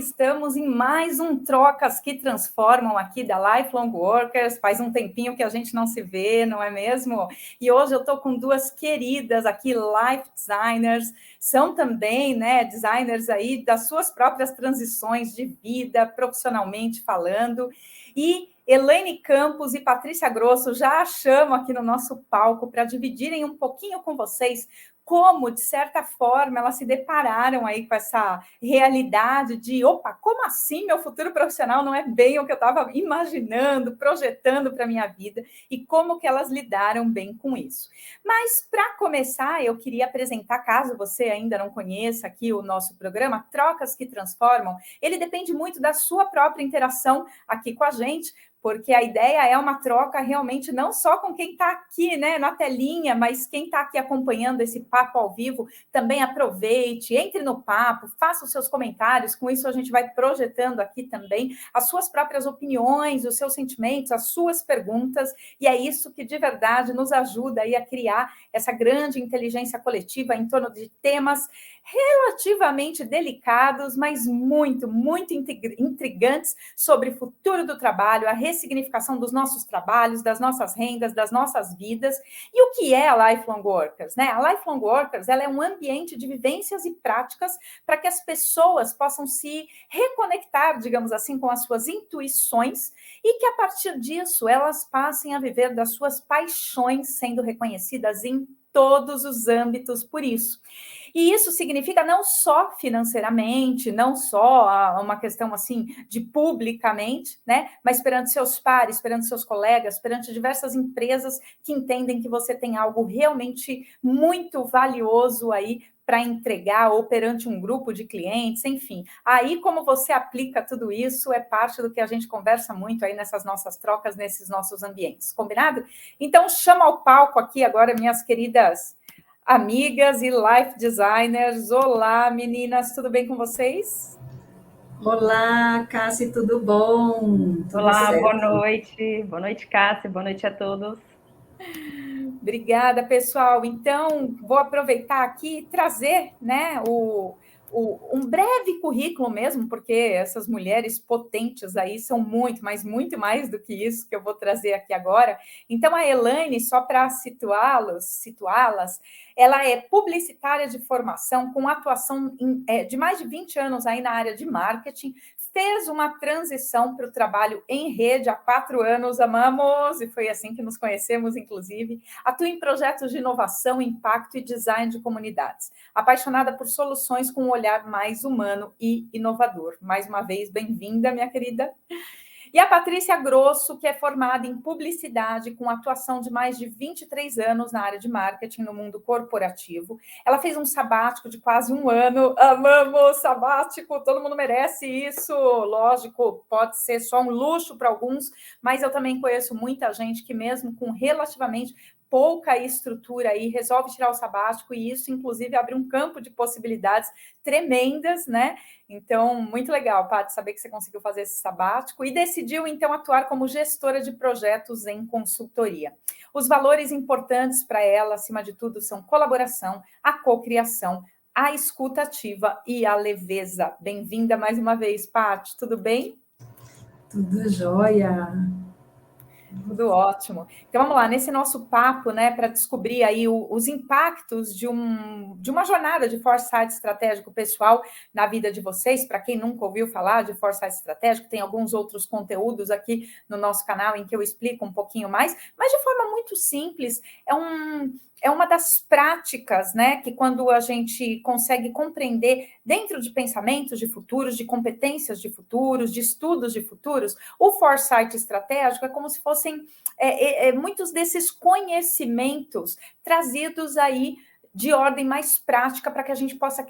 estamos em mais um Trocas que Transformam aqui da Lifelong Workers. Faz um tempinho que a gente não se vê, não é mesmo? E hoje eu estou com duas queridas aqui, life designers, são também, né, designers aí das suas próprias transições de vida, profissionalmente falando. E Elaine Campos e Patrícia Grosso já a chamo aqui no nosso palco para dividirem um pouquinho com vocês como, de certa forma, elas se depararam aí com essa realidade de, opa, como assim meu futuro profissional não é bem o que eu estava imaginando, projetando para a minha vida, e como que elas lidaram bem com isso. Mas, para começar, eu queria apresentar, caso você ainda não conheça aqui o nosso programa, Trocas que Transformam, ele depende muito da sua própria interação aqui com a gente, porque a ideia é uma troca realmente não só com quem está aqui, né, na telinha, mas quem está aqui acompanhando esse papo ao vivo, também aproveite, entre no papo, faça os seus comentários, com isso a gente vai projetando aqui também as suas próprias opiniões, os seus sentimentos, as suas perguntas, e é isso que de verdade nos ajuda aí a criar essa grande inteligência coletiva em torno de temas relativamente delicados, mas muito intrigantes sobre o futuro do trabalho, a ressignificação dos nossos trabalhos, das nossas rendas, das nossas vidas. E o que é a Lifelong Workers, né? A Lifelong Workers, ela é um ambiente de vivências e práticas para que as pessoas possam se reconectar, digamos assim, com as suas intuições e que, a partir disso, elas passem a viver das suas paixões, sendo reconhecidas em todos os âmbitos por isso. E isso significa não só financeiramente, não só uma questão assim de publicamente, né? Mas perante seus pares, perante seus colegas, perante diversas empresas que entendem que você tem algo realmente muito valioso aí para entregar, ou perante um grupo de clientes, enfim. Aí, como você aplica tudo isso, é parte do que a gente conversa muito aí nessas nossas trocas, nesses nossos ambientes. Combinado? Então, chamo ao palco aqui agora minhas queridas amigas e life designers. Olá, meninas, tudo bem com vocês? Olá, Cassi, tudo bom? Tudo Olá, boa certo? noite. Boa noite, Cássia. Boa noite a todos. Obrigada, pessoal. Então, vou aproveitar aqui e trazer, né, um breve currículo mesmo, porque essas mulheres potentes aí são muito, mas muito mais do que isso que eu vou trazer aqui agora. Então, a Elaine, só para situá-las, ela é publicitária de formação, com atuação de mais de 20 anos aí na área de marketing, fez uma transição para o trabalho em rede há 4 anos, amamos, e foi assim que nos conhecemos, inclusive. Atua em projetos de inovação, impacto e design de comunidades. Apaixonada por soluções com um olhar mais humano e inovador. Mais uma vez, bem-vinda, minha querida. E a Patrícia Grosso, que é formada em publicidade, com atuação de mais de 23 anos na área de marketing no mundo corporativo. Ela fez um sabático de quase 1 ano. Amamos sabático, todo mundo merece isso. Lógico, pode ser só um luxo para alguns, mas eu também conheço muita gente que, mesmo com relativamente pouca estrutura aí, resolve tirar o sabático, e isso, inclusive, abre um campo de possibilidades tremendas, né? Então, muito legal, Paty, saber que você conseguiu fazer esse sabático e decidiu, então, atuar como gestora de projetos em consultoria. Os valores importantes para ela, acima de tudo, são colaboração, a cocriação, a escuta ativa e a leveza. Bem-vinda mais uma vez, Paty, tudo bem? Tudo jóia. Tudo ótimo. Então vamos lá, nesse nosso papo, né, para descobrir aí os impactos de uma jornada de foresight estratégico pessoal na vida de vocês. Para quem nunca ouviu falar de foresight estratégico, tem alguns outros conteúdos aqui no nosso canal em que eu explico um pouquinho mais, mas de forma muito simples. É uma das práticas, né, que quando a gente consegue compreender dentro de pensamentos de futuros, de competências de futuros, de estudos de futuros, o foresight estratégico é como se fossem muitos desses conhecimentos trazidos aí de ordem mais prática para que a gente possa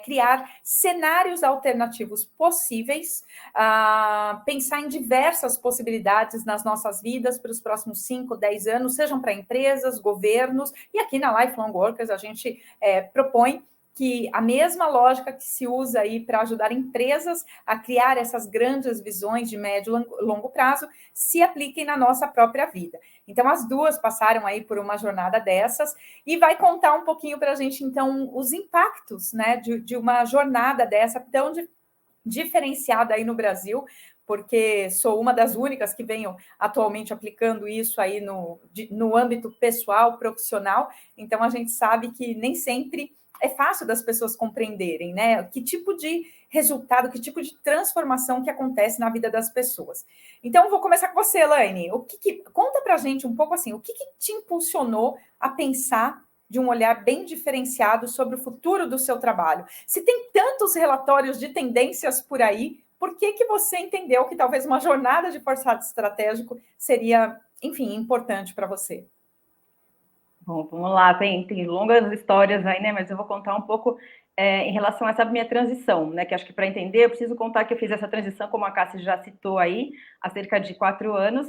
criar cenários alternativos possíveis, pensar em diversas possibilidades nas nossas vidas para os próximos 5, 10 anos, sejam para empresas, governos, e aqui na Lifelong Workers a gente propõe que a mesma lógica que se usa aí para ajudar empresas a criar essas grandes visões de médio e longo prazo se apliquem na nossa própria vida. Então, as duas passaram aí por uma jornada dessas e vai contar um pouquinho para a gente, então, os impactos, né, de uma jornada dessa tão diferenciada aí no Brasil, porque sou uma das únicas que venho atualmente aplicando isso aí no âmbito pessoal, profissional, então a gente sabe que nem sempre é fácil das pessoas compreenderem, né? Que tipo de resultado, que tipo de transformação que acontece na vida das pessoas. Então, vou começar com você, Elaine. Conta pra gente um pouco assim, o que te impulsionou a pensar de um olhar bem diferenciado sobre o futuro do seu trabalho? Se tem tantos relatórios de tendências por aí, por que você entendeu que talvez uma jornada de forçado estratégico seria, enfim, importante para você? Bom, vamos lá, tem longas histórias aí, né? Mas eu vou contar um pouco em relação a essa minha transição, né? Que acho que para entender eu preciso contar que eu fiz essa transição, como a Cássia já citou aí, há cerca de 4 anos.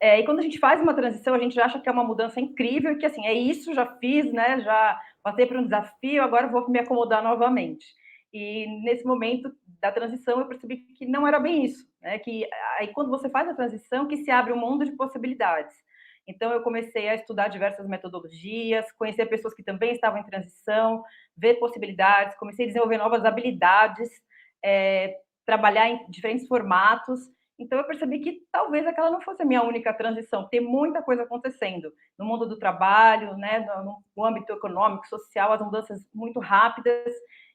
E quando a gente faz uma transição, a gente acha que é uma mudança incrível, e que assim, é isso, já fiz, né? Já passei por um desafio, agora vou me acomodar novamente. E nesse momento da transição eu percebi que não era bem isso, né? Que aí quando você faz a transição, que se abre um mundo de possibilidades. Então, eu comecei a estudar diversas metodologias, conhecer pessoas que também estavam em transição, ver possibilidades, comecei a desenvolver novas habilidades, trabalhar em diferentes formatos. Então, eu percebi que talvez aquela não fosse a minha única transição, tem muita coisa acontecendo no mundo do trabalho, né, no âmbito econômico, social, as mudanças muito rápidas.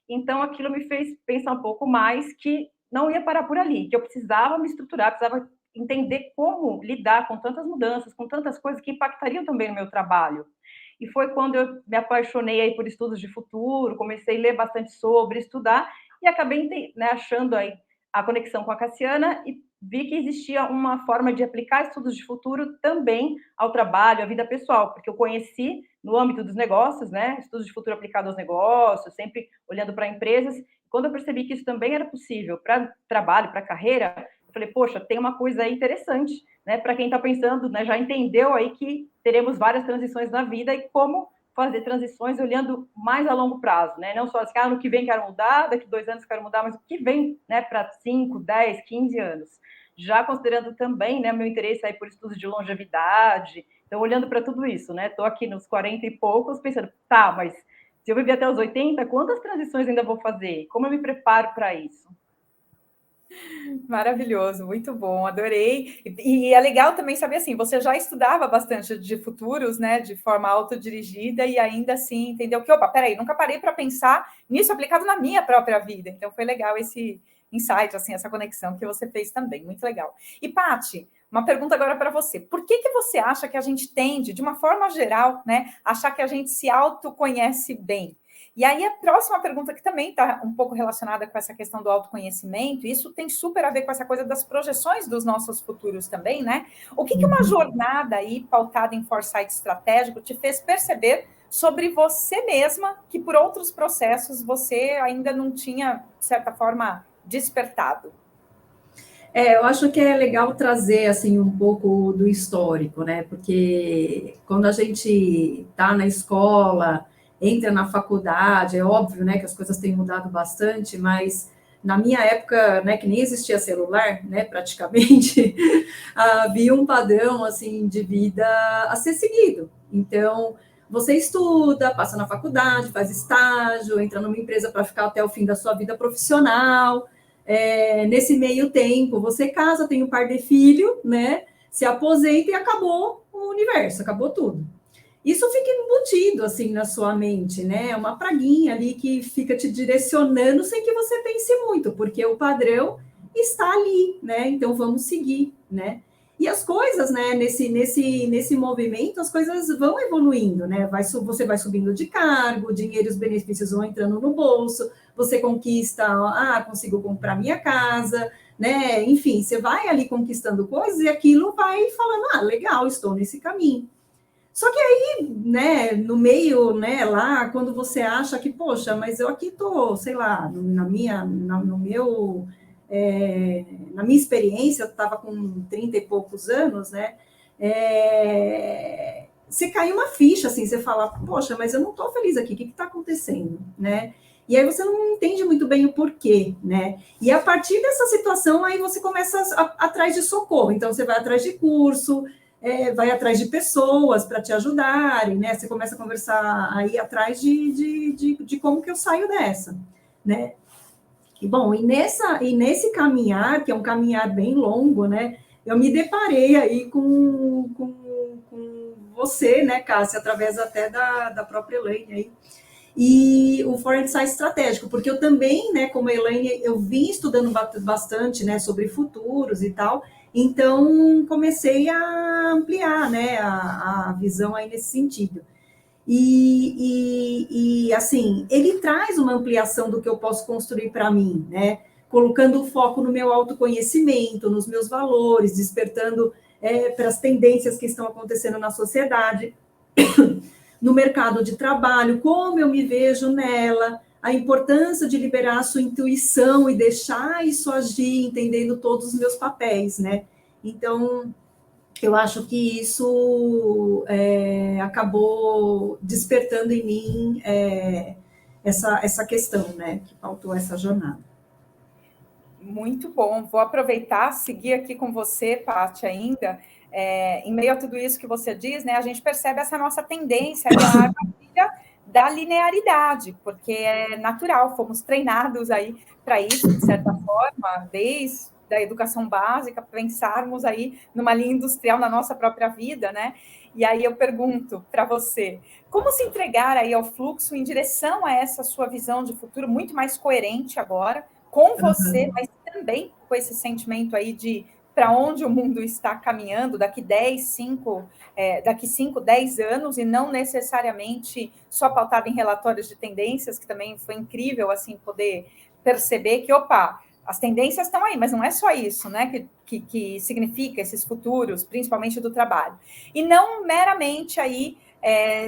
Então, aquilo me fez pensar um pouco mais que não ia parar por ali, que eu precisava me estruturar, precisava entender como lidar com tantas mudanças, com tantas coisas que impactariam também no meu trabalho. E foi quando eu me apaixonei aí por estudos de futuro, comecei a ler bastante sobre, estudar, e acabei achando aí a conexão com a Cassiana e vi que existia uma forma de aplicar estudos de futuro também ao trabalho, à vida pessoal, porque eu conheci no âmbito dos negócios, né, estudos de futuro aplicado aos negócios, sempre olhando para empresas. Quando eu percebi que isso também era possível para trabalho, para carreira, eu falei, poxa, tem uma coisa aí interessante, né? Para quem está pensando, né, já entendeu aí que teremos várias transições na vida e como fazer transições olhando mais a longo prazo, né? Não só assim, ano que vem quero mudar, daqui 2 anos quero mudar, mas o que vem, né, para 5, 10, 15 anos. Já considerando também, né, meu interesse aí por estudos de longevidade, então olhando para tudo isso, né? Estou aqui nos 40 e poucos pensando, tá, mas se eu viver até os 80, quantas transições ainda vou fazer? Como eu me preparo para isso? Maravilhoso, muito bom, adorei. E é legal também saber assim, você já estudava bastante de futuros, né, de forma autodirigida e ainda assim entendeu que, opa, peraí, nunca parei para pensar nisso aplicado na minha própria vida. Então foi legal esse insight, assim, essa conexão que você fez também, muito legal. E Paty, uma pergunta agora para você. Por que você acha que a gente tende, de uma forma geral, né, achar que a gente se autoconhece bem? E aí, a próxima pergunta, que também está um pouco relacionada com essa questão do autoconhecimento, isso tem super a ver com essa coisa das projeções dos nossos futuros também, né? O que uma jornada aí pautada em foresight estratégico te fez perceber sobre você mesma, que por outros processos você ainda não tinha, de certa forma, despertado? Eu acho que é legal trazer, assim, um pouco do histórico, né? Porque quando a gente está na escola, entra na faculdade, é óbvio, né, que as coisas têm mudado bastante, mas na minha época, né, que nem existia celular, né, praticamente, havia um padrão, assim, de vida a ser seguido. Então, você estuda, passa na faculdade, faz estágio, entra numa empresa para ficar até o fim da sua vida profissional. Nesse meio tempo, você casa, tem um par de filho, né? Se aposenta e acabou o universo, acabou tudo. Isso fica embutido, assim, na sua mente, né? É uma praguinha ali que fica te direcionando sem que você pense muito, porque o padrão está ali, né? Então, vamos seguir, né? E as coisas, né, nesse movimento, as coisas vão evoluindo, né? Você vai subindo de cargo, dinheiro e os benefícios vão entrando no bolso, você conquista, consigo comprar minha casa, né? Enfim, você vai ali conquistando coisas e aquilo vai falando, legal, estou nesse caminho. Só que aí, né, no meio, né, lá, quando você acha que, poxa, mas eu aqui tô, sei lá, na minha experiência, eu estava com 30 e poucos anos, né, você cai uma ficha, assim, você fala, poxa, mas eu não estou feliz aqui, o que está acontecendo, né? E aí você não entende muito bem o porquê, né? E a partir dessa situação, aí você começa atrás de socorro. Então, você vai atrás de curso, vai atrás de pessoas para te ajudarem, né? Você começa a conversar aí atrás de como que eu saio dessa, né? E nesse caminhar, que é um caminhar bem longo, né, eu me deparei aí com você, né, Cássia, através até da própria Elaine aí, e o Foreign Insight estratégico, porque eu também, né, como a Elaine, eu vim estudando bastante, né, sobre futuros e tal, então comecei a ampliar, né, a visão aí nesse sentido. Assim, ele traz uma ampliação do que eu posso construir para mim, né, colocando o foco no meu autoconhecimento, nos meus valores, despertando para as tendências que estão acontecendo na sociedade, no mercado de trabalho, como eu me vejo nela, a importância de liberar a sua intuição e deixar isso agir, entendendo todos os meus papéis, né? Então, eu acho que isso acabou despertando em mim essa questão, né? Que faltou essa jornada. Muito bom. Vou aproveitar, seguir aqui com você, Paty, ainda. Em meio a tudo isso que você diz, né, a gente percebe essa nossa tendência à armadilha da linearidade, porque é natural, fomos treinados aí para isso, de certa forma, desde a educação básica, pensarmos aí numa linha industrial na nossa própria vida, né? E aí eu pergunto para você, como se entregar aí ao fluxo em direção a essa sua visão de futuro muito mais coerente agora, com você, mas também com esse sentimento aí de para onde o mundo está caminhando daqui 5, 10 anos, e não necessariamente só pautado em relatórios de tendências, que também foi incrível assim poder perceber que, opa, as tendências estão aí, mas não é só isso, né, que significa esses futuros, principalmente do trabalho. E não meramente aí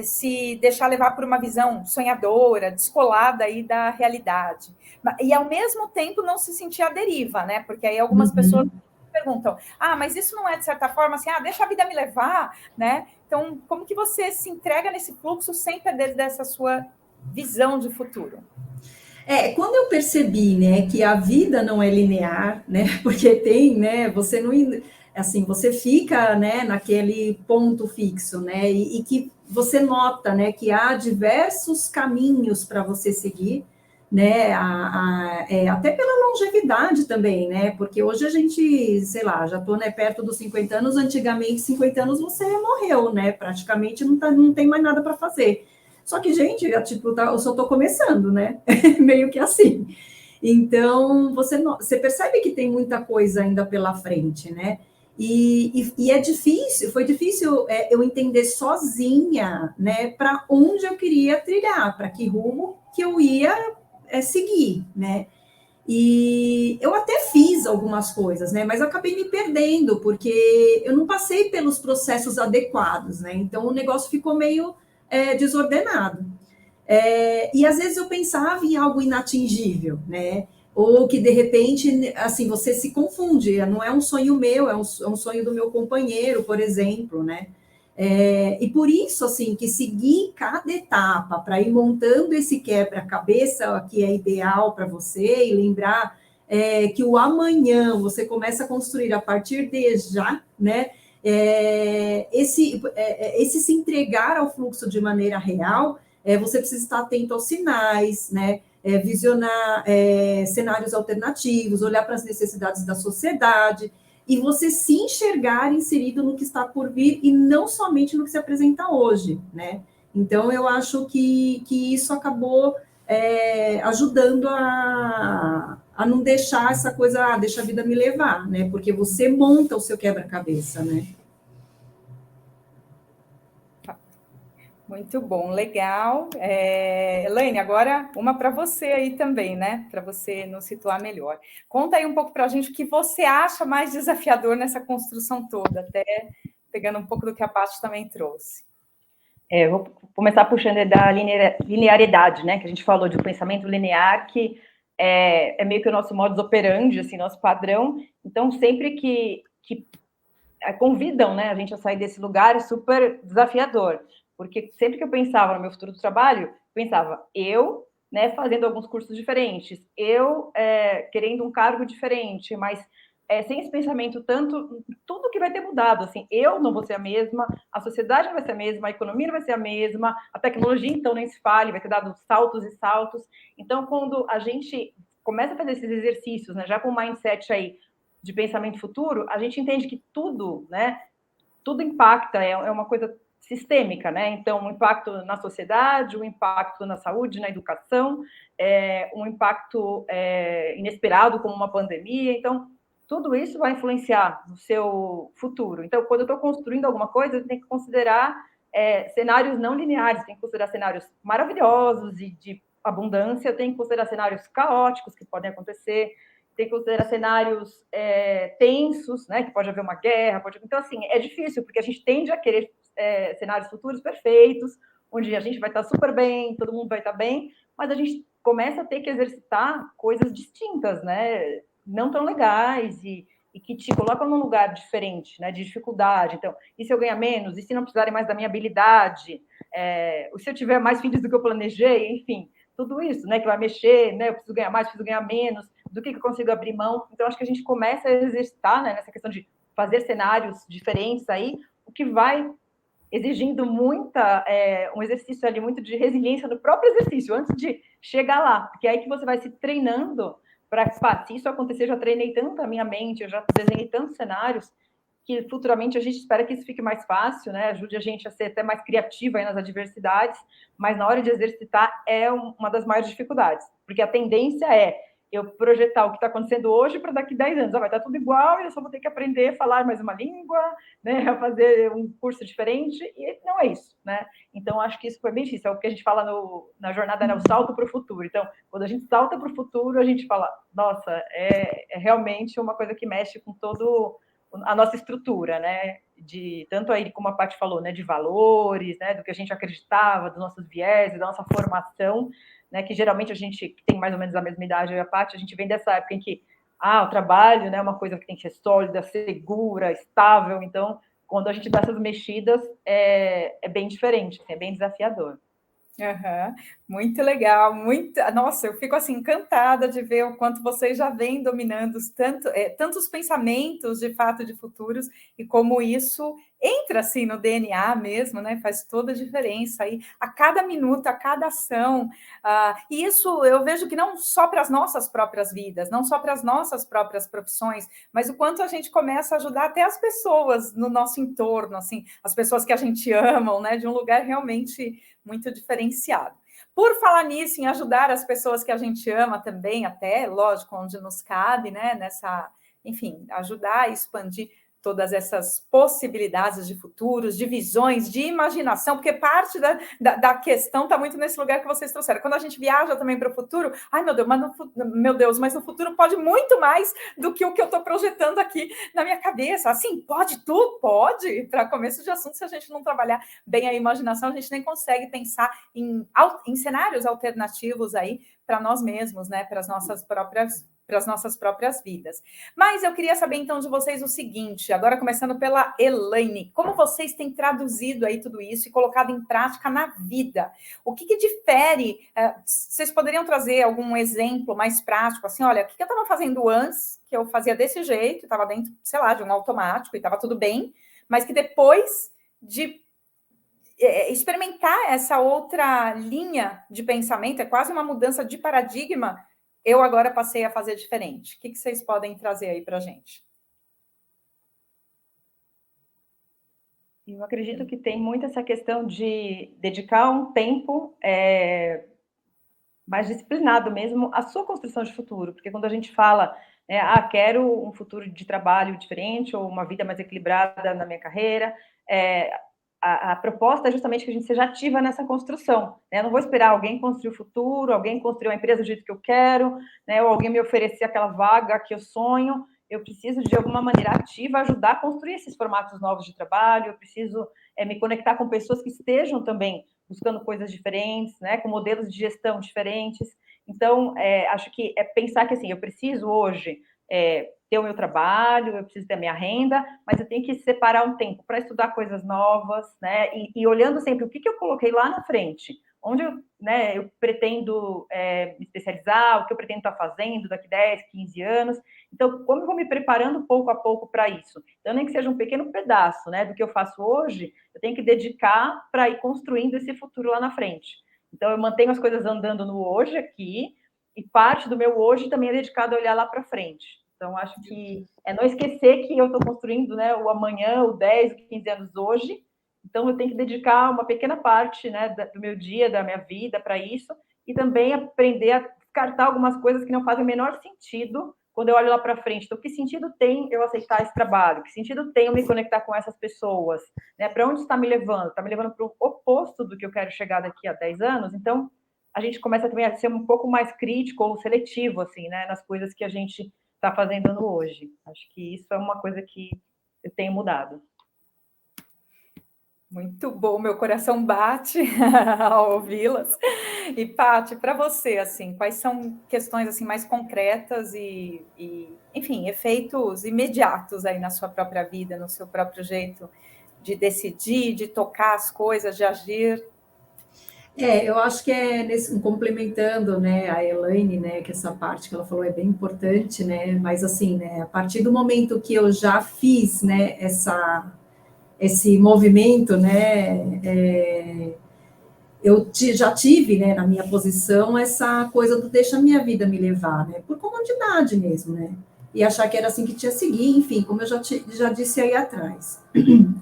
se deixar levar por uma visão sonhadora, descolada aí da realidade. E, ao mesmo tempo, não se sentir à deriva, né? Porque aí algumas pessoas perguntam, mas isso não é, de certa forma, assim, deixa a vida me levar, né? Então, como que você se entrega nesse fluxo sem perder dessa sua visão de futuro? Quando eu percebi, né, que a vida não é linear, né, porque tem, né, você não, assim, você fica, né, naquele ponto fixo, né, e que você nota, né, que há diversos caminhos para você seguir, né, até pela longevidade também, né, porque hoje a gente, sei lá, já estou, né, perto dos 50 anos, antigamente 50 anos você morreu, né, praticamente não tem mais nada para fazer. Só que, gente, eu só estou começando, né? Meio que assim. Então, você percebe que tem muita coisa ainda pela frente, né? E é difícil, foi difícil eu entender sozinha, né, para onde eu queria trilhar, para que rumo que eu ia seguir, né? E eu até fiz algumas coisas, né? Mas eu acabei me perdendo, porque eu não passei pelos processos adequados, né? Então o negócio ficou meio desordenado. E às vezes eu pensava em algo inatingível, né? Ou que de repente, assim, você se confunde, não é um sonho meu, é um sonho do meu companheiro, por exemplo, né? E por isso, assim, que seguir cada etapa para ir montando esse quebra-cabeça que é ideal para você, e lembrar que o amanhã você começa a construir a partir de já, né? Esse se entregar ao fluxo de maneira real, você precisa estar atento aos sinais, né? Visionar cenários alternativos, olhar para as necessidades da sociedade, e você se enxergar inserido no que está por vir e não somente no que se apresenta hoje, né? Então, eu acho que isso acabou ajudando a não deixar essa coisa, deixa a vida me levar, né? Porque você monta o seu quebra-cabeça, né? Muito bom, legal. Elaine, agora uma para você aí também, né? Para você nos situar melhor. Conta aí um pouco para a gente o que você acha mais desafiador nessa construção toda, até pegando um pouco do que a Paty também trouxe. Vou começar puxando da linearidade, né? Que a gente falou de um pensamento linear, que é meio que o nosso modus operandi, assim, nosso padrão. Então, sempre que convidam, né, a gente a sair desse lugar, é super desafiador. Porque sempre que eu pensava no meu futuro do trabalho, pensava eu, né, fazendo alguns cursos diferentes, eu querendo um cargo diferente, mas sem esse pensamento tudo que vai ter mudado, assim, eu não vou ser a mesma, a sociedade não vai ser a mesma, a economia não vai ser a mesma, a tecnologia, então, nem se fale, vai ter dado saltos e saltos. Então, quando a gente começa a fazer esses exercícios, né, já com o mindset aí de pensamento futuro, a gente entende que tudo, né, tudo impacta, é uma coisa sistêmica, né? Então, um impacto na sociedade, um impacto na saúde, na educação, um impacto inesperado, como uma pandemia. Então, tudo isso vai influenciar no seu futuro. Então, quando eu estou construindo alguma coisa, eu tenho que considerar cenários não lineares, tenho que considerar cenários maravilhosos e de abundância, eu tenho que considerar cenários caóticos que podem acontecer, tem que considerar cenários tensos, né, que pode haver uma guerra, então, assim, é difícil, porque a gente tende a querer cenários futuros perfeitos, onde a gente vai estar super bem, todo mundo vai estar bem, mas a gente começa a ter que exercitar coisas distintas, né, não tão legais e que te colocam num lugar diferente, né, de dificuldade. Então, e se eu ganhar menos? E se não precisarem mais da minha habilidade? Ou se eu tiver mais filhos do que eu planejei? Enfim, tudo isso, né, que vai mexer, né, eu preciso ganhar mais, preciso ganhar menos, do que eu consigo abrir mão. Então, acho que a gente começa a exercitar, né, nessa questão de fazer cenários diferentes aí, o que vai exigindo um exercício ali muito de resiliência no próprio exercício, antes de chegar lá, porque é aí que você vai se treinando para, se isso acontecer, eu já treinei tanto a minha mente, eu já desenhei tantos cenários, que futuramente a gente espera que isso fique mais fácil, né? Ajude a gente a ser até mais criativa aí nas adversidades, mas na hora de exercitar é uma das maiores dificuldades, porque a tendência é eu projetar o que está acontecendo hoje para daqui 10 anos. Vai estar tudo igual e eu só vou ter que aprender a falar mais uma língua, né? A fazer um curso diferente, e não é isso, né? Então, acho que isso foi bem difícil. É o que a gente fala na jornada, né? O salto para o futuro. Então, quando a gente salta para o futuro, a gente fala, nossa, é realmente uma coisa que mexe com todo a nossa estrutura, né? De tanto aí, como a Paty falou, né? De valores, né? Do que a gente acreditava, dos nossos viés, da nossa formação, né? Que geralmente a gente que tem mais ou menos a mesma idade, eu e a Paty, a gente vem dessa época em que o trabalho, né? É uma coisa que tem que ser sólida, segura, estável. Então, quando a gente dá essas mexidas, é bem diferente, assim, é bem desafiador. Uhum. Muito legal, muito. Nossa, eu fico assim encantada de ver o quanto vocês já vêm dominando tantos pensamentos de fato de futuros e como isso entra assim no DNA mesmo, né? Faz toda a diferença aí a cada minuto, a cada ação. E isso eu vejo que não só para as nossas próprias vidas, não só para as nossas próprias profissões, mas o quanto a gente começa a ajudar até as pessoas no nosso entorno, assim, as pessoas que a gente ama, né? De um lugar realmente muito diferenciado. Por falar nisso, em ajudar as pessoas que a gente ama também, até, lógico, onde nos cabe, né? Enfim, ajudar a expandir todas essas possibilidades de futuros, de visões, de imaginação, porque parte da questão está muito nesse lugar que vocês trouxeram. Quando a gente viaja também para o futuro, ai meu Deus, mas no futuro pode muito mais do que o que eu estou projetando aqui na minha cabeça. Assim, pode tudo? Pode. Para começo de assunto, se a gente não trabalhar bem a imaginação, a gente nem consegue pensar em cenários alternativos aí para nós mesmos, né? Para as nossas próprias vidas. Mas eu queria saber, então, de vocês o seguinte, agora começando pela Elaine, como vocês têm traduzido aí tudo isso e colocado em prática na vida? O que difere? Vocês poderiam trazer algum exemplo mais prático, assim, olha, o que eu estava fazendo antes, que eu fazia desse jeito, estava dentro, sei lá, de um automático e estava tudo bem, mas que depois de experimentar essa outra linha de pensamento, é quase uma mudança de paradigma, eu agora passei a fazer diferente. O que vocês podem trazer aí para a gente? Eu acredito que tem muito essa questão de dedicar um tempo mais disciplinado mesmo à sua construção de futuro, porque quando a gente fala, quero um futuro de trabalho diferente ou uma vida mais equilibrada na minha carreira, a proposta é justamente que a gente seja ativa nessa construção, né? Eu não vou esperar alguém construir o futuro, alguém construir uma empresa do jeito que eu quero, né? Ou alguém me oferecer aquela vaga que eu sonho. Eu preciso, de alguma maneira ativa, ajudar a construir esses formatos novos de trabalho, eu preciso me conectar com pessoas que estejam também buscando coisas diferentes, né? Com modelos de gestão diferentes. Então, acho que é pensar que, assim, eu preciso hoje ter o meu trabalho, eu preciso ter a minha renda, mas eu tenho que separar um tempo para estudar coisas novas, né? E olhando sempre o que eu coloquei lá na frente, onde eu pretendo me especializar, o que eu pretendo estar fazendo daqui 10, 15 anos. Então, como eu vou me preparando pouco a pouco para isso? Então, nem que seja um pequeno pedaço, né, do que eu faço hoje, eu tenho que dedicar para ir construindo esse futuro lá na frente. Então, eu mantenho as coisas andando no hoje aqui, e parte do meu hoje também é dedicado a olhar lá para frente. Então, acho que é não esquecer que eu estou construindo, né, o amanhã, o 10, o 15 anos hoje. Então, eu tenho que dedicar uma pequena parte, né, do meu dia, da minha vida para isso, e também aprender a descartar algumas coisas que não fazem o menor sentido quando eu olho lá para frente. Então, que sentido tem eu aceitar esse trabalho? Que sentido tem eu me conectar com essas pessoas? Né? Para onde está me levando? Está me levando para o oposto do que eu quero chegar daqui a 10 anos? Então, a gente começa também a ser um pouco mais crítico ou seletivo, assim, né, nas coisas que a gente está fazendo no hoje. Acho que isso é uma coisa que eu tenho mudado. Muito bom, meu coração bate ao ouvi-las. E, Paty, para você, assim, quais são questões assim mais concretas enfim, efeitos imediatos aí na sua própria vida, no seu próprio jeito de decidir, de tocar as coisas, de agir? Eu acho que complementando, né, a Elaine, né, que essa parte que ela falou é bem importante, né, mas assim, né, a partir do momento que eu já fiz, né, esse movimento, né, já tive, né, na minha posição, essa coisa do deixa a minha vida me levar, né, por comodidade mesmo, né, e achar que era assim que tinha que seguir, enfim, como eu já disse aí atrás.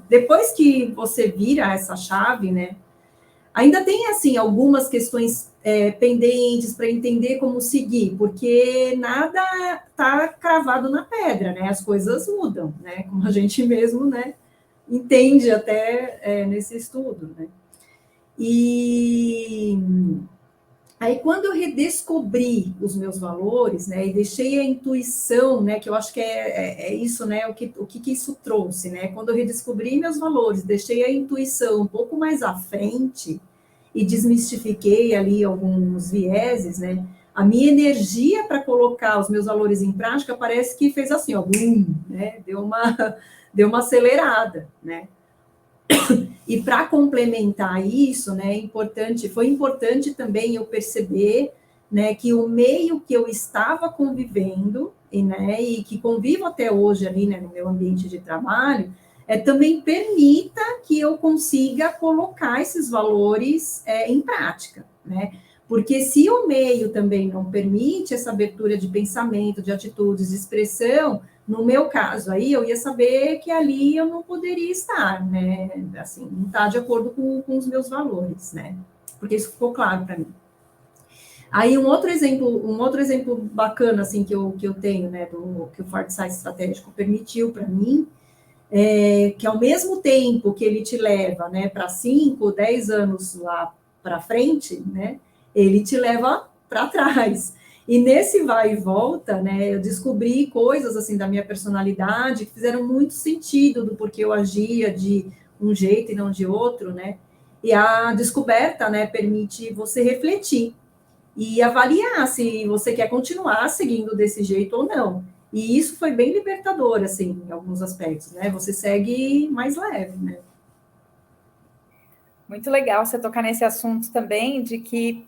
Depois que você vira essa chave, né, ainda tem, assim, algumas questões pendentes para entender como seguir, porque nada está cravado na pedra, né? As coisas mudam, né? Como a gente mesmo, né, entende até nesse estudo, né? E aí, quando eu redescobri os meus valores, né, e deixei a intuição, né, que eu acho que é isso, né, o que isso trouxe, né? Quando eu redescobri meus valores, deixei a intuição um pouco mais à frente, e desmistifiquei ali alguns vieses, né? A minha energia para colocar os meus valores em prática parece que fez assim, ó, boom, né? Deu uma acelerada, né? E para complementar isso, né, foi importante também eu perceber, né, que o meio que eu estava convivendo, e que convivo até hoje ali, né, no meu ambiente de trabalho, também permita que eu consiga colocar esses valores em prática, né? Porque se o meio também não permite essa abertura de pensamento, de atitudes, de expressão, no meu caso, aí eu ia saber que ali eu não poderia estar, né? Assim, não está de acordo com os meus valores, né? Porque isso ficou claro para mim. Aí um outro exemplo bacana assim que eu tenho, né, que o Foresight estratégico permitiu para mim, que ao mesmo tempo que ele te leva, né, para 5, 10 anos lá para frente, né, ele te leva para trás. E nesse vai e volta, né, eu descobri coisas assim da minha personalidade que fizeram muito sentido do porquê eu agia de um jeito e não de outro, né? E a descoberta, né, permite você refletir e avaliar se você quer continuar seguindo desse jeito ou não. E isso foi bem libertador, assim, em alguns aspectos, né? Você segue mais leve, né? Muito legal você tocar nesse assunto também de que...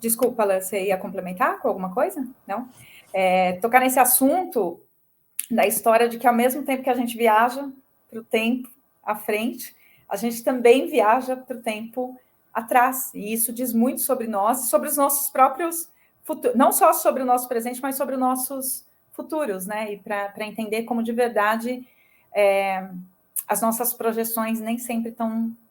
Desculpa, Lan, você ia complementar com alguma coisa? Não? Tocar nesse assunto da história de que ao mesmo tempo que a gente viaja para o tempo à frente, a gente também viaja para o tempo atrás. E isso diz muito sobre nós, sobre os nossos próprios futuros, não só sobre o nosso presente, mas sobre os nossos futuros, né? E para entender como de verdade as nossas projeções nem sempre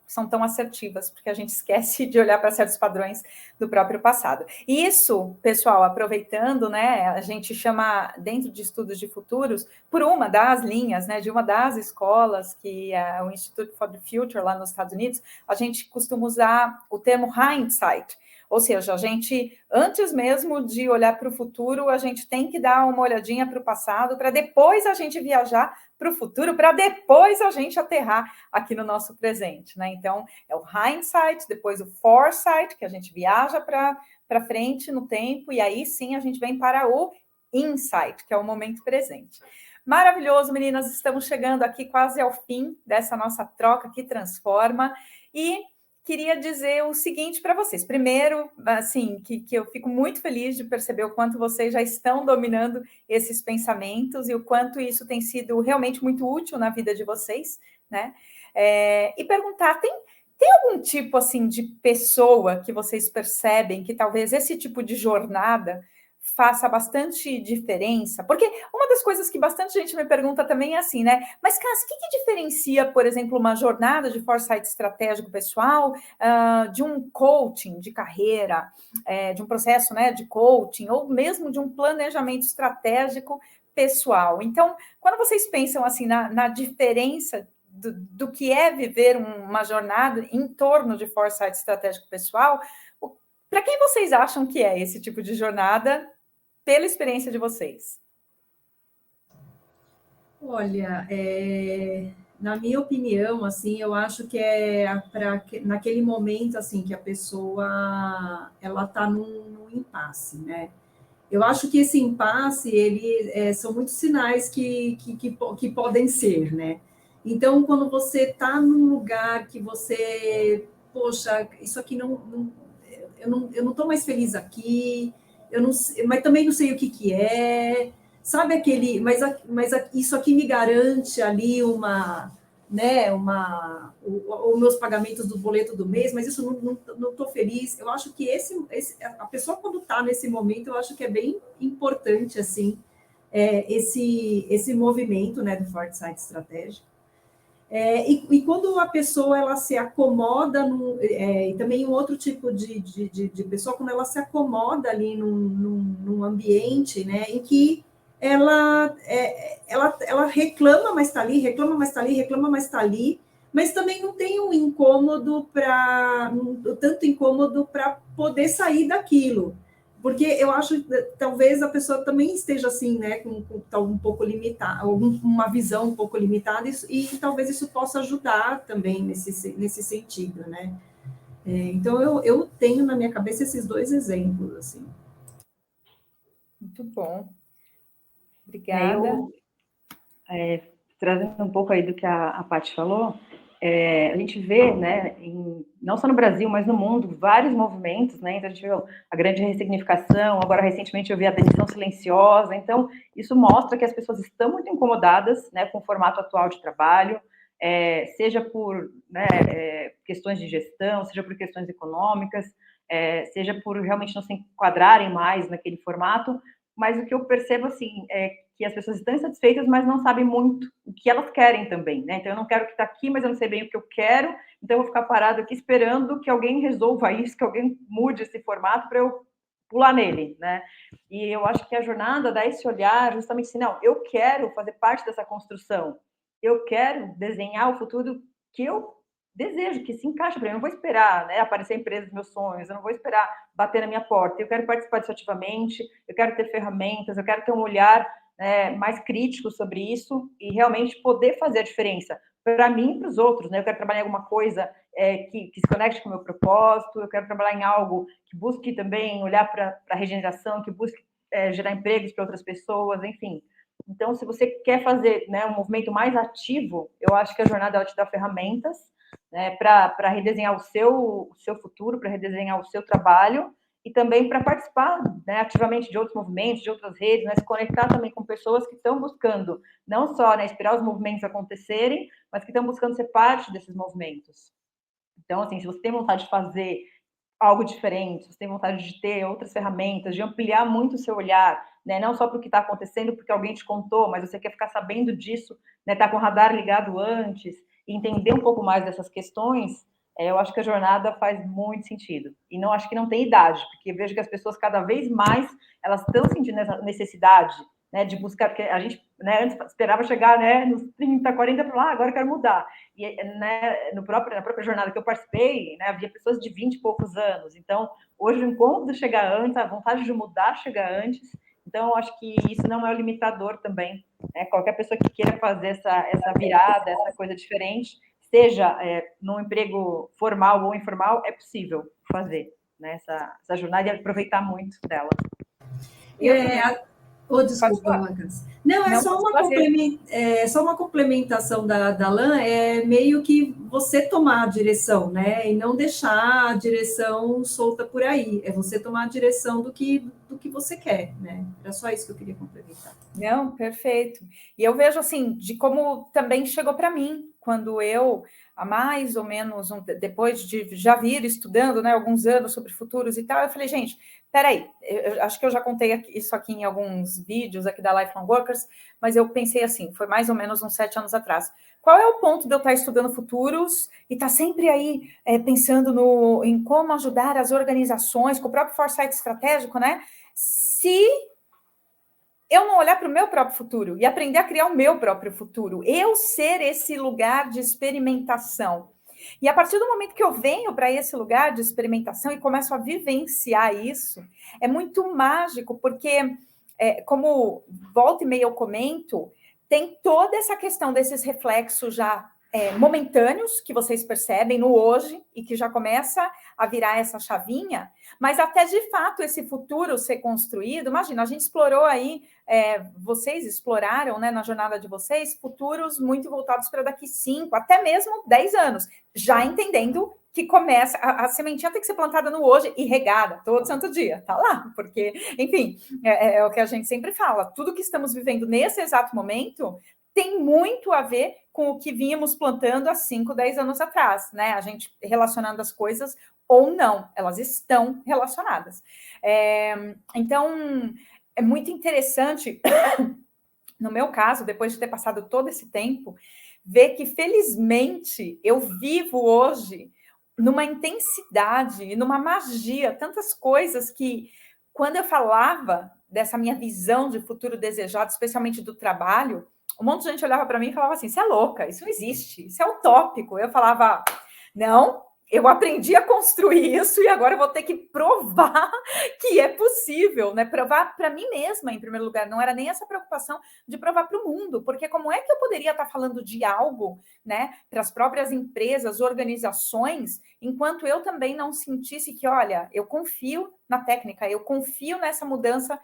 são tão assertivas, porque a gente esquece de olhar para certos padrões do próprio passado. E isso, pessoal, aproveitando, né, a gente chama, dentro de estudos de futuros, por uma das linhas, né, de uma das escolas, que é o Institute for the Future, lá nos Estados Unidos, a gente costuma usar o termo hindsight, ou seja, a gente, antes mesmo de olhar para o futuro, a gente tem que dar uma olhadinha para o passado, para depois a gente viajar para o futuro, para depois a gente aterrar aqui no nosso presente, né? Então, é o hindsight, depois o foresight, que a gente viaja para frente no tempo, e aí sim a gente vem para o insight, que é o momento presente. Maravilhoso, meninas, estamos chegando aqui quase ao fim dessa nossa troca que transforma, e queria dizer o seguinte para vocês. Primeiro, assim, que eu fico muito feliz de perceber o quanto vocês já estão dominando esses pensamentos e o quanto isso tem sido realmente muito útil na vida de vocês, né? E perguntar, tem algum tipo, assim, de pessoa que vocês percebem que talvez esse tipo de jornada faça bastante diferença? Porque uma das coisas que bastante gente me pergunta também é assim, né? Mas, Cássia, o que diferencia, por exemplo, uma jornada de foresight estratégico pessoal de um coaching de carreira, de um processo, né, de coaching, ou mesmo de um planejamento estratégico pessoal? Então, quando vocês pensam assim na diferença do que é viver uma jornada em torno de foresight estratégico pessoal, para quem vocês acham que é esse tipo de jornada, pela experiência de vocês? Olha, na minha opinião, assim, eu acho que é naquele momento, assim, que a pessoa, ela está num impasse, né? Eu acho que esse impasse, são muitos sinais que podem ser, né? Então, quando você está num lugar que você, poxa, isso aqui eu não estou mais feliz aqui, mas também não sei o que é, sabe aquele, isso aqui me garante ali né, os meus pagamentos do boleto do mês, mas isso não estou feliz. Eu acho que a pessoa, quando está nesse momento, eu acho que é bem importante, assim, esse movimento, né, do Foresight estratégico. E quando a pessoa, ela se acomoda, e também um outro tipo de pessoa, quando ela se acomoda ali num ambiente, né, em que ela reclama, mas está ali, reclama, mas está ali, reclama, mas está ali, mas também não tem um incômodo tanto incômodo para poder sair daquilo. Porque eu acho que talvez a pessoa também esteja assim, né, com um pouco limitada, uma visão um pouco limitada, e talvez isso possa ajudar também nesse sentido, né? Então, eu tenho na minha cabeça esses dois exemplos, assim. Muito bom. Obrigada. Trazendo um pouco aí do que a Paty falou, a gente vê, né, não só no Brasil, mas no mundo, vários movimentos, né? Então a gente viu a grande ressignificação, agora recentemente eu vi a demissão silenciosa. Então isso mostra que as pessoas estão muito incomodadas, né, com o formato atual de trabalho, seja por, né, questões de gestão, seja por questões econômicas, seja por realmente não se enquadrarem mais naquele formato. Mas o que eu percebo, assim, é que as pessoas estão insatisfeitas, mas não sabem muito o que elas querem também, né? Então, eu não quero o que está aqui, mas eu não sei bem o que eu quero, então eu vou ficar parado aqui esperando que alguém resolva isso, que alguém mude esse formato para eu pular nele, né? E eu acho que a jornada dá esse olhar justamente assim, não, eu quero fazer parte dessa construção, eu quero desenhar o futuro que eu desejo, que se encaixa para mim. Eu não vou esperar, né, aparecer a empresa dos meus sonhos, eu não vou esperar bater na minha porta. Eu quero participar disso ativamente, eu quero ter ferramentas, eu quero ter um olhar mais crítico sobre isso e realmente poder fazer a diferença para mim e para os outros, né? Eu quero trabalhar em alguma coisa que se conecte com o meu propósito, eu quero trabalhar em algo que busque também olhar para a regeneração, que busque gerar empregos para outras pessoas, enfim. Então, se você quer fazer, né, um movimento mais ativo, eu acho que a jornada ela te dá ferramentas, né, para redesenhar o seu futuro, para redesenhar o seu trabalho e também para participar, né, ativamente de outros movimentos, de outras redes, né, se conectar também com pessoas que estão buscando não só, né, esperar os movimentos acontecerem, mas que estão buscando ser parte desses movimentos. Então, assim, se você tem vontade de fazer algo diferente, se você tem vontade de ter outras ferramentas, de ampliar muito o seu olhar, né, não só para o que está acontecendo porque alguém te contou, mas você quer ficar sabendo disso, né, tá com o radar ligado antes, e entender um pouco mais dessas questões, eu acho que a jornada faz muito sentido. E não acho que não tem idade, porque eu vejo que as pessoas cada vez mais elas estão sentindo essa necessidade, né, de buscar, porque a gente, né, antes esperava chegar, né, nos 30, 40 para lá, agora eu quero mudar. E, né, na própria jornada que eu participei, né, havia pessoas de 20 e poucos anos. Então, hoje o encontro chega antes, a vontade de mudar chega antes. Então, eu acho que isso não é o limitador também, né? Qualquer pessoa que queira fazer essa virada, essa coisa diferente, seja num emprego formal ou informal, é possível fazer, né, essa jornada e aproveitar muito dela. Desculpa, Lucas. Não, só uma complementação da Lan, é meio que você tomar a direção, né? E não deixar a direção solta por aí. É você tomar a direção do que você quer, né? Era só isso que eu queria complementar. Não, perfeito. E eu vejo assim, de como também chegou para mim, quando eu há mais ou menos, depois de já vir estudando, né, alguns anos sobre futuros e tal, eu falei, gente, peraí, eu acho que eu já contei isso aqui em alguns vídeos aqui da Lifelong Workers, mas eu pensei assim, foi mais ou menos uns 7 anos atrás. Qual é o ponto de eu estar estudando futuros e estar sempre aí pensando em como ajudar as organizações, com o próprio foresight estratégico, né? Se eu não olhar para o meu próprio futuro e aprender a criar o meu próprio futuro, eu ser esse lugar de experimentação. E a partir do momento que eu venho para esse lugar de experimentação e começo a vivenciar isso, é muito mágico, porque, como volta e meia eu comento, tem toda essa questão desses reflexos já momentâneos que vocês percebem no hoje e que já começa a virar essa chavinha, mas até de fato esse futuro ser construído. Imagina, a gente explorou aí, vocês exploraram, né, na jornada de vocês, futuros muito voltados para daqui 5, até mesmo 10 anos, já entendendo que começa, a sementinha tem que ser plantada no hoje e regada todo santo dia, tá lá, porque, enfim, é o que a gente sempre fala, tudo que estamos vivendo nesse exato momento tem muito a ver com o que vínhamos plantando há 5, 10 anos atrás, né? A gente relacionando as coisas ou não, elas estão relacionadas. Então, é muito interessante, no meu caso, depois de ter passado todo esse tempo, ver que, felizmente, eu vivo hoje numa intensidade e numa magia, tantas coisas que, quando eu falava dessa minha visão de futuro desejado, especialmente do trabalho, um monte de gente olhava para mim e falava assim, você é louca, isso não existe, isso é utópico. Eu falava, não, eu aprendi a construir isso e agora eu vou ter que provar que é possível, né? Provar para mim mesma, em primeiro lugar. Não era nem essa preocupação de provar para o mundo, porque como é que eu poderia estar falando de algo, né, para as próprias empresas, organizações, enquanto eu também não sentisse que, olha, eu confio na técnica, eu confio nessa mudança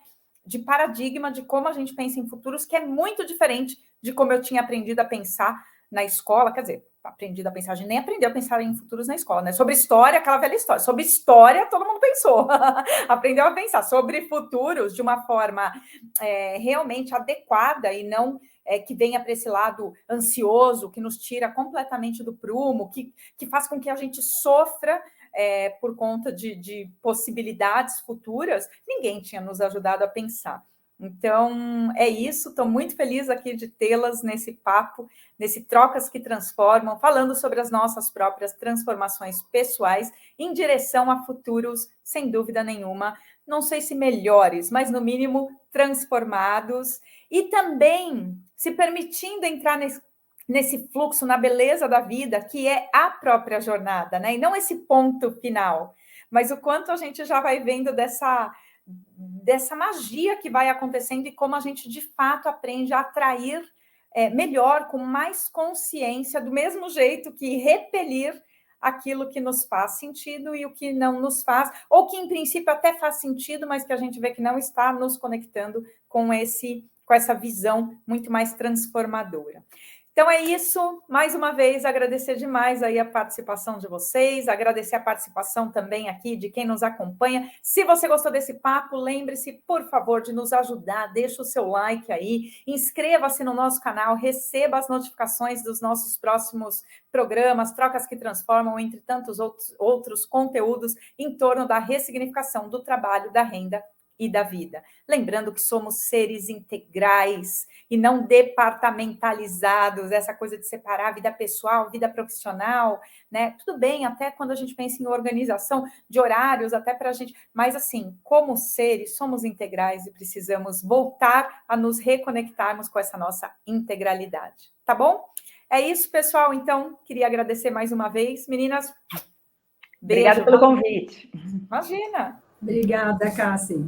de paradigma de como a gente pensa em futuros, que é muito diferente de como eu tinha aprendido a pensar na escola, quer dizer, aprendido a pensar, a gente nem aprendeu a pensar em futuros na escola, né? Sobre história, aquela velha história. Sobre história, todo mundo pensou. Aprendeu a pensar sobre futuros de uma forma realmente adequada e não que venha para esse lado ansioso, que nos tira completamente do prumo, que faz com que a gente sofra por conta de possibilidades futuras. Ninguém tinha nos ajudado a pensar. Então, é isso. Estou muito feliz aqui de tê-las nesse papo, nesse Trocas que Transformam, falando sobre as nossas próprias transformações pessoais em direção a futuros, sem dúvida nenhuma, não sei se melhores, mas no mínimo transformados, e também se permitindo entrar nesse fluxo, na beleza da vida, que é a própria jornada, né? E não esse ponto final, mas o quanto a gente já vai vendo dessa magia que vai acontecendo e como a gente, de fato, aprende a atrair melhor, com mais consciência, do mesmo jeito que repelir aquilo que nos faz sentido e o que não nos faz, ou que, em princípio, até faz sentido, mas que a gente vê que não está nos conectando com essa visão muito mais transformadora. Então é isso, mais uma vez agradecer demais aí a participação de vocês, agradecer a participação também aqui de quem nos acompanha. Se você gostou desse papo, lembre-se, por favor, de nos ajudar, deixa o seu like aí, inscreva-se no nosso canal, receba as notificações dos nossos próximos programas, Trocas que Transformam, entre tantos outros conteúdos em torno da ressignificação do trabalho, da renda e da vida. Lembrando que somos seres integrais e não departamentalizados, essa coisa de separar a vida pessoal, vida profissional, né? Tudo bem, até quando a gente pensa em organização de horários, até para a gente, mas assim, como seres, somos integrais e precisamos voltar a nos reconectarmos com essa nossa integralidade, tá bom? É isso, pessoal, então, queria agradecer mais uma vez. Meninas, beijo. Obrigada pelo convite. Imagina. Obrigada, Cássia.